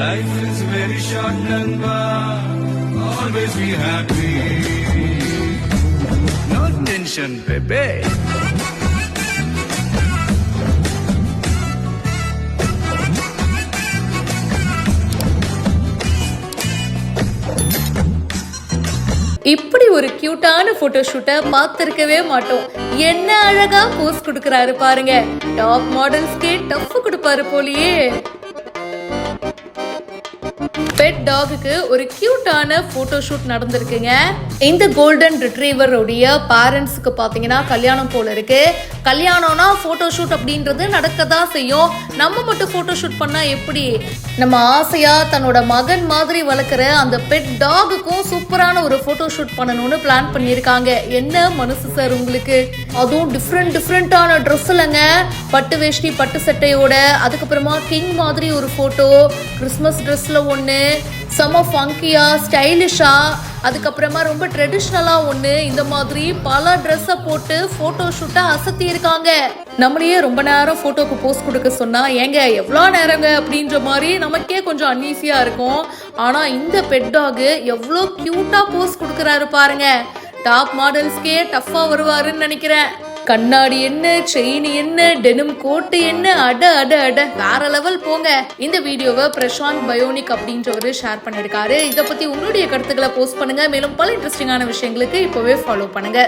Life is very short, Namba. Always be happy. No tension, baby. இப்படி ஒரு கியூட்டான photo ஷூட்டை பார்த்திருக்கவே மாட்டோம். என்ன அழகா போஸ் கொடுக்கறாரு பாருங்க. டாப் மாடல்ஸ்க்கே டஃப் கொடுப்பாரு போலியே. பெட் டாகுக்கு ஒரு கியூட்டான போட்டோ ஷூட் நடந்திருக்குங்க. இந்த கோல்டன் ரிட்ரீவர் உடைய பேரண்ட்ஸுக்கு பாத்தீங்கன்னா கல்யாணம் போல இருக்கு. கல்யாணம்னா போட்டோ ஷூட் அப்படின்றது நடக்கதான் செய்யும். நம்ம மட்டும் போட்டோ ஷூட் பண்ணா எப்படி? நம்ம ஆசையா தன்னோட மகன் மாதிரி வளர்க்குற அந்த பெட் டாகுக்கும் சூப்பரான ஒரு போட்டோ ஷூட் பண்ணணும்னு பிளான் பண்ணியிருக்காங்க. என்ன மனசு சார் உங்களுக்கு? அதுவும் டிஃப்ரெண்டான ட்ரெஸ் இல்லைங்க. பட்டு வேஷ்டி பட்டு சட்டையோட, அதுக்கப்புறமா கிங் மாதிரி ஒரு போட்டோ, கிறிஸ்மஸ் ட்ரெஸ்ல ஒன்று, செம ஃபங்கியா ஸ்டைலிஷா, அதுக்கப்புறமா ரொம்ப ட்ரெடிஷ்னலா ஒன்று, இந்த மாதிரி பல ட்ரெஸ்ஸை போட்டு போட்டோ ஷூட்டை அசத்தி இருக்காங்க. நம்மளையே ரொம்ப நேரம் போட்டோக்கு போஸ் கொடுக்க சொன்னா ஏங்க எவ்வளோ நேரங்க அப்படின்ற மாதிரி நமக்கே கொஞ்சம் அன்ஈஸியா இருக்கும். ஆனா இந்த பெட் டாக் எவ்வளோ கியூட்டா போஸ் கொடுக்கறாரு பாருங்க. டாப் மாடல்ஸ்க்கே டஃப்பா வருவாருன்னு நினைக்கிறேன். கண்ணாடி என்ன, செயின் என்ன, டெனிம் கோட்டு என்ன, அட அட அட வேற லெவல் போங்க. இந்த வீடியோவை பிரசாந்த் பயோனிக் அப்படின்றவரு ஷேர் பண்ணியிருக்காரு. இதை பத்தி உங்களுடைய கருத்துக்களை போஸ்ட் பண்ணுங்க. மேலும் பல இன்ட்ரெஸ்டிங்கான விஷயங்களுக்கு இப்பவே ஃபாலோ பண்ணுங்க.